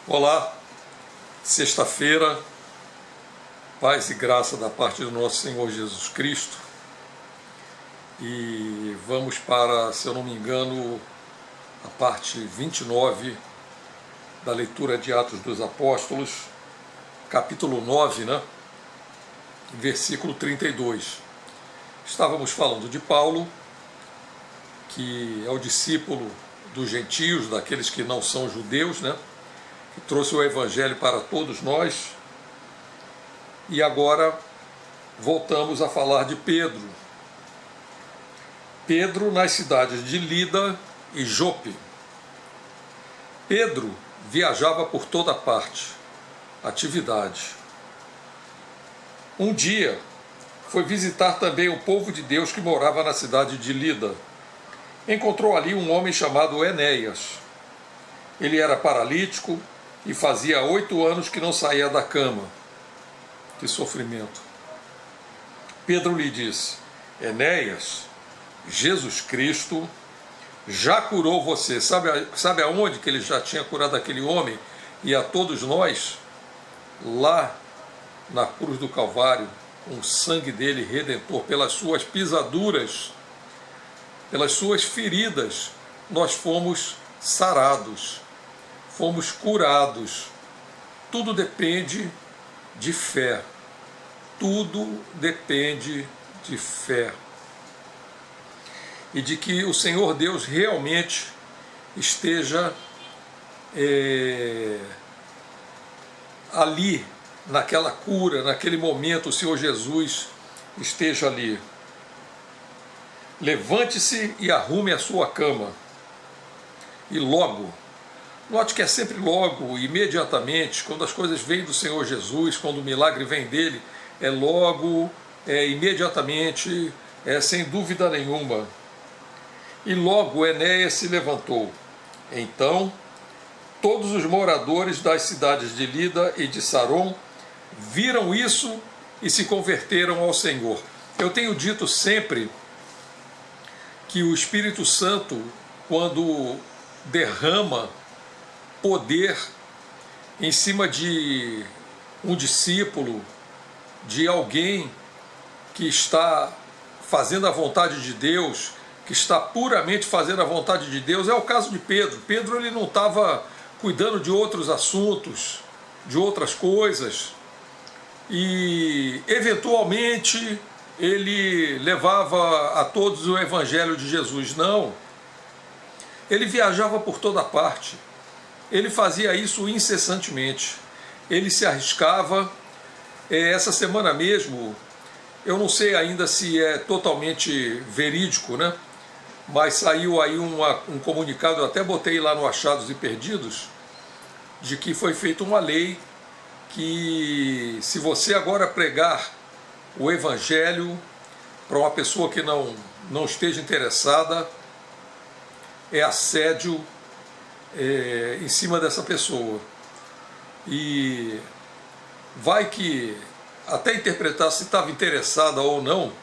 Olá, sexta-feira, paz e graça da parte do nosso Senhor Jesus Cristo. E vamos para, se eu não me engano, a parte 29 da leitura de Atos dos Apóstolos, capítulo 9, versículo 32. Estávamos falando de Paulo, que é o discípulo dos gentios, daqueles que não são judeus, que trouxe o Evangelho para todos nós. E agora voltamos a falar de Pedro. Pedro nas cidades de Lida e Jope. Pedro viajava por toda parte, atividade. Um dia foi visitar também o povo de Deus que morava na cidade de Lida. Encontrou ali um homem chamado Enéas. Ele era paralítico e fazia 8 anos que não saía da cama. Que sofrimento. Pedro lhe disse: Enéas, Jesus Cristo já curou você. Sabe aonde que ele já tinha curado aquele homem e a todos nós? Lá na cruz do Calvário, com o sangue dele redentor, pelas suas pisaduras, pelas suas feridas, nós fomos sarados, fomos curados. Tudo depende de fé. Tudo depende de fé. E de que o Senhor Deus realmente esteja ali, naquela cura, naquele momento, o Senhor Jesus esteja ali. Levante-se e arrume a sua cama. E logo, note que é sempre logo, imediatamente, quando as coisas vêm do Senhor Jesus, quando o milagre vem dele, é logo, imediatamente, sem dúvida nenhuma. E logo Enéas se levantou. Então, todos os moradores das cidades de Lida e de Saron viram isso e se converteram ao Senhor. Eu tenho dito sempre que o Espírito Santo, quando derrama poder em cima de um discípulo, de alguém que está fazendo a vontade de Deus, que está puramente fazendo a vontade de Deus, é o caso de Pedro. Pedro ele não estava cuidando de outros assuntos, de outras coisas, e eventualmente ele levava a todos o Evangelho de Jesus. Não, ele viajava por toda parte, ele fazia isso incessantemente, ele se arriscava. Essa semana mesmo, eu não sei ainda se é totalmente verídico, mas saiu aí um comunicado, eu até botei lá no Achados e Perdidos, de que foi feita uma lei que, se você agora pregar o Evangelho para uma pessoa que não esteja interessada, é assédio em cima dessa pessoa. E vai que até interpretar se estava interessada ou não,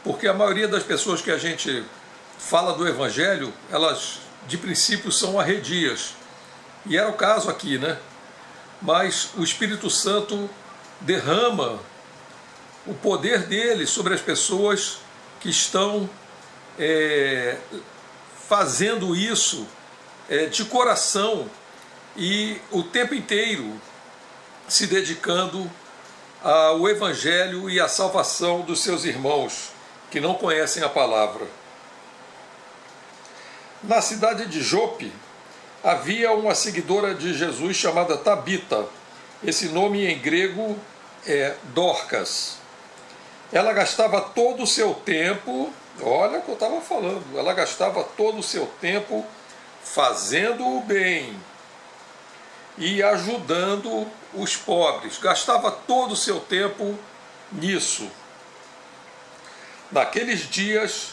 porque a maioria das pessoas que a gente fala do Evangelho, elas de princípio são arredias. E era o caso aqui, Mas o Espírito Santo derrama o poder dele sobre as pessoas que estão fazendo isso de coração e o tempo inteiro se dedicando ao Evangelho e à salvação dos seus irmãos que não conhecem a palavra. Na cidade de Jope havia uma seguidora de Jesus chamada Tabita. Esse nome em grego é Dorcas. Ela gastava todo o seu tempo, olha o que eu estava falando, ela gastava todo o seu tempo fazendo o bem e ajudando os pobres. Gastava todo o seu tempo nisso. Naqueles dias,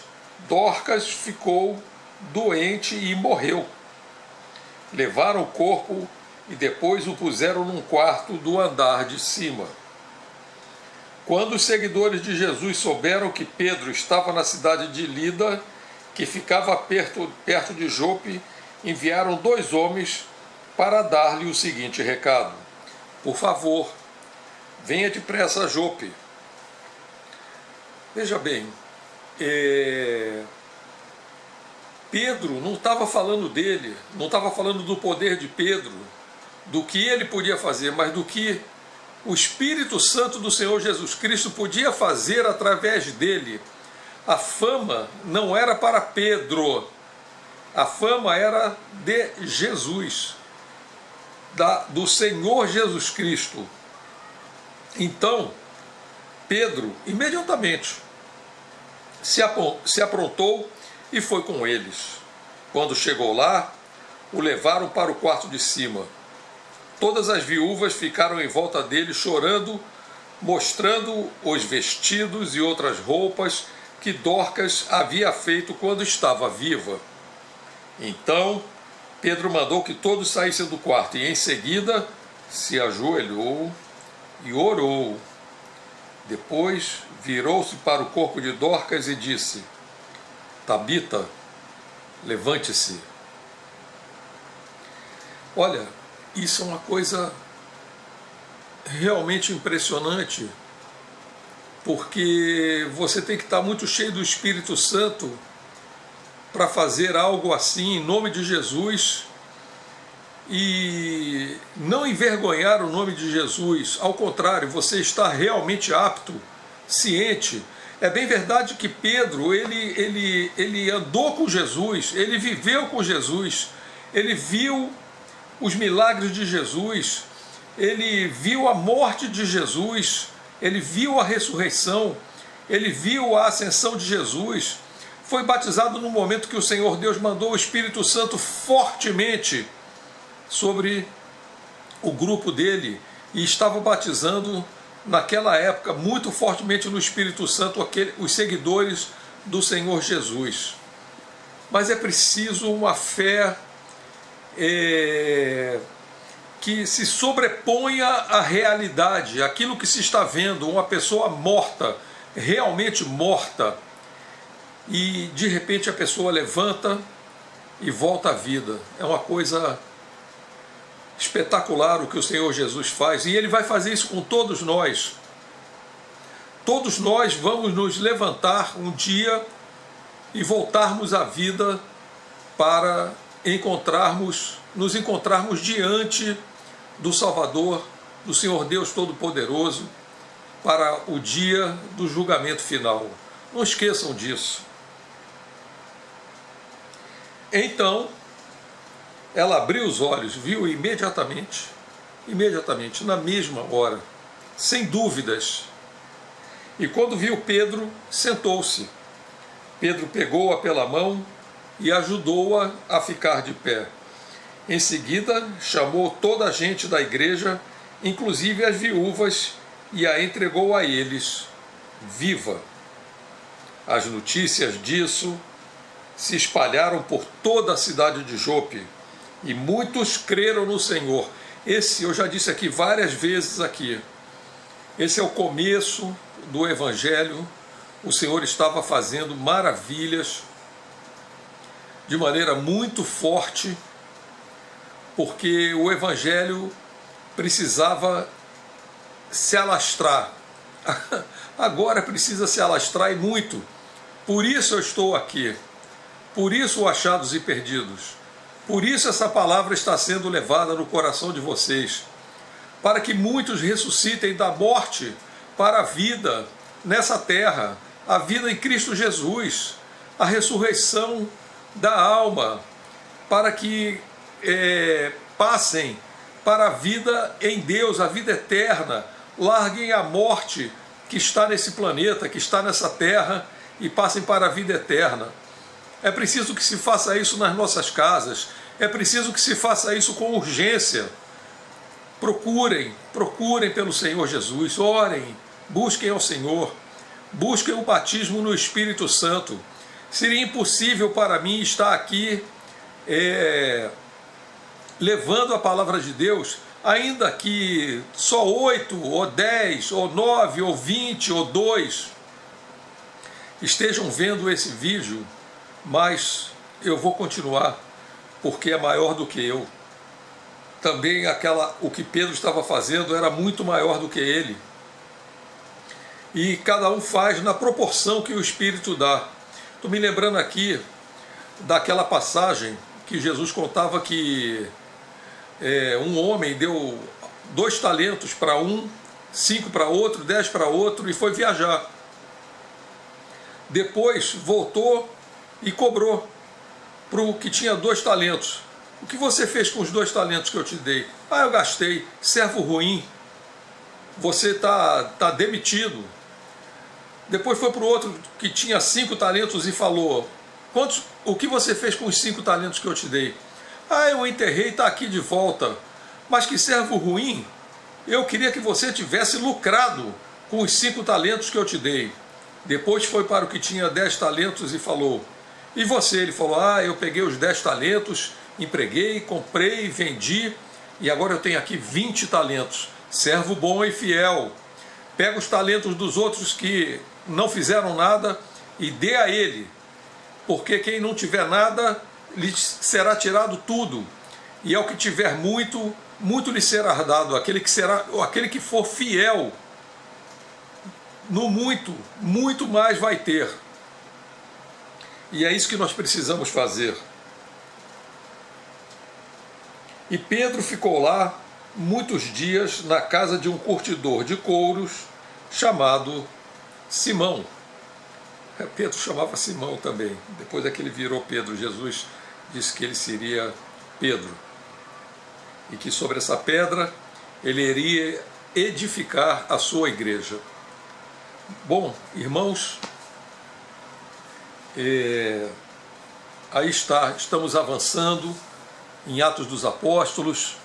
Dorcas ficou doente e morreu. Levaram o corpo e depois o puseram num quarto do andar de cima. Quando os seguidores de Jesus souberam que Pedro estava na cidade de Lida, que ficava perto de Jope, enviaram 2 homens para dar-lhe o seguinte recado: por favor, venha depressa a Jope. Veja bem, Pedro não estava falando dele, não estava falando do poder de Pedro, do que ele podia fazer, mas do que o Espírito Santo do Senhor Jesus Cristo podia fazer através dele. A fama não era para Pedro, a fama era de Jesus, do Senhor Jesus Cristo. Então, Pedro imediatamente se aprontou e foi com eles. Quando chegou lá, o levaram para o quarto de cima. Todas as viúvas ficaram em volta dele chorando, mostrando os vestidos e outras roupas que Dorcas havia feito quando estava viva. Então Pedro mandou que todos saíssem do quarto e em seguida se ajoelhou e orou. Depois virou-se para o corpo de Dorcas e disse: Tabita, levante-se. Olha, isso é uma coisa realmente impressionante, porque você tem que estar muito cheio do Espírito Santo para fazer algo assim em nome de Jesus e não envergonhar o nome de Jesus. Ao contrário, você está realmente apto, ciente. É bem verdade que Pedro, ele andou com Jesus, ele viveu com Jesus, ele viu os milagres de Jesus, ele viu a morte de Jesus, ele viu a ressurreição, ele viu a ascensão de Jesus, foi batizado no momento que o Senhor Deus mandou o Espírito Santo fortemente sobre o grupo dele e estava batizando naquela época muito fortemente no Espírito Santo os seguidores do Senhor Jesus. Mas é preciso uma fé que se sobreponha à realidade, aquilo que se está vendo, uma pessoa morta, realmente morta, e de repente a pessoa levanta e volta à vida. É uma coisa espetacular o que o Senhor Jesus faz, e Ele vai fazer isso com todos nós. Todos nós vamos nos levantar um dia e voltarmos à vida para nos encontrarmos diante do Salvador, do Senhor Deus Todo-Poderoso, para o dia do julgamento final. Não esqueçam disso. Então, ela abriu os olhos, viu imediatamente, na mesma hora, sem dúvidas. E quando viu Pedro, sentou-se. Pedro pegou-a pela mão e ajudou-a a ficar de pé. Em seguida, chamou toda a gente da igreja, inclusive as viúvas, e a entregou a eles, viva. As notícias disso se espalharam por toda a cidade de Jope, e muitos creram no Senhor. Esse, eu já disse aqui várias vezes aqui, esse é o começo do Evangelho. O Senhor estava fazendo maravilhas de maneira muito forte, porque o Evangelho precisava se alastrar. Agora precisa se alastrar e muito. Por isso eu estou aqui. Por isso o Achados e Perdidos. Por isso essa palavra está sendo levada no coração de vocês. Para que muitos ressuscitem da morte para a vida nessa terra. A vida em Cristo Jesus. A ressurreição da alma. Para que passem para a vida em Deus, a vida eterna. Larguem a morte que está nesse planeta, que está nessa terra, e passem para a vida eterna. É preciso que se faça isso nas nossas casas, é preciso que se faça isso com urgência. Procurem pelo Senhor Jesus, orem, busquem ao Senhor, busquem o batismo no Espírito Santo. Seria impossível para mim estar aqui levando a palavra de Deus, ainda que só 8, ou 10, ou 9, ou 20, ou 2 estejam vendo esse vídeo, mas eu vou continuar, porque é maior do que eu. também o que Pedro estava fazendo era muito maior do que ele. E cada um faz na proporção que o Espírito dá. Estou me lembrando aqui daquela passagem que Jesus contava que um homem deu 2 talentos para um, 5 para outro, 10 para outro e foi viajar. Depois voltou e cobrou para o que tinha 2 talentos. O que você fez com os 2 talentos que eu te dei? Ah, eu gastei. Servo ruim. Você tá demitido. Depois foi para o outro que tinha 5 talentos e falou: o que você fez com os 5 talentos que eu te dei? Ah, eu enterrei, está aqui de volta. Mas que servo ruim, eu queria que você tivesse lucrado com os 5 talentos que eu te dei. Depois foi para o que tinha 10 talentos e falou: e você? Ele falou: ah, eu peguei os 10 talentos, empreguei, comprei, vendi, e agora eu tenho aqui 20 talentos. Servo bom e fiel. Pega os talentos dos outros que não fizeram nada e dê a ele, porque quem não tiver nada, lhe será tirado tudo, e ao que tiver muito, muito lhe será dado. Aquele que for fiel no muito, muito mais vai ter. E é isso que nós precisamos fazer. E Pedro ficou lá muitos dias na casa de um curtidor de couros chamado Simão. Pedro chamava Simão também. Depois é que ele virou Pedro. Jesus disse que ele seria Pedro. E que sobre essa pedra ele iria edificar a sua igreja. Bom, irmãos, aí estamos avançando em Atos dos Apóstolos.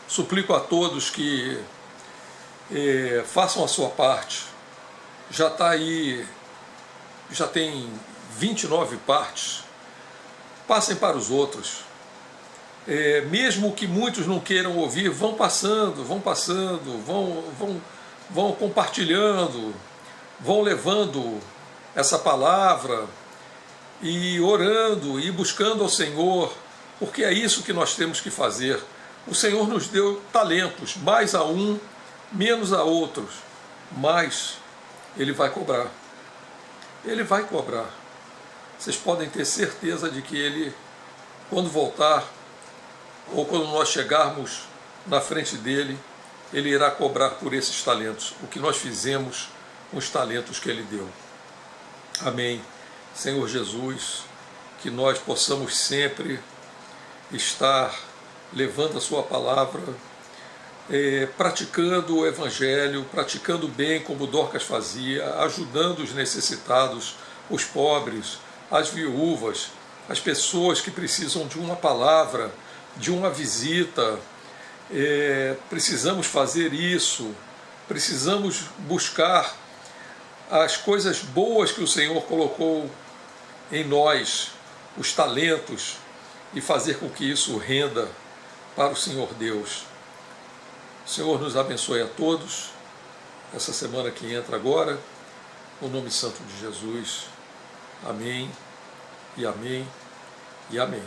Suplico a todos que façam a sua parte. Já está aí, já tem 29 partes. Passem para os outros. Mesmo que muitos não queiram ouvir, vão passando, vão compartilhando, vão levando essa palavra e orando e buscando ao Senhor, porque é isso que nós temos que fazer. O Senhor nos deu talentos, mais a um, menos a outros, mas Ele vai cobrar. Ele vai cobrar. Vocês podem ter certeza de que Ele, quando voltar, ou quando nós chegarmos na frente dEle, Ele irá cobrar por esses talentos, o que nós fizemos com os talentos que Ele deu. Amém. Senhor Jesus, que nós possamos sempre estar levando a sua palavra, praticando o Evangelho, praticando bem como Dorcas fazia, ajudando os necessitados, os pobres, as viúvas, as pessoas que precisam de uma palavra, de uma visita. Precisamos fazer isso, precisamos buscar as coisas boas que o Senhor colocou em nós, os talentos, e fazer com que isso renda para o Senhor Deus. O Senhor nos abençoe a todos, essa semana que entra agora, no nome santo de Jesus. Amém, e amém, e amém.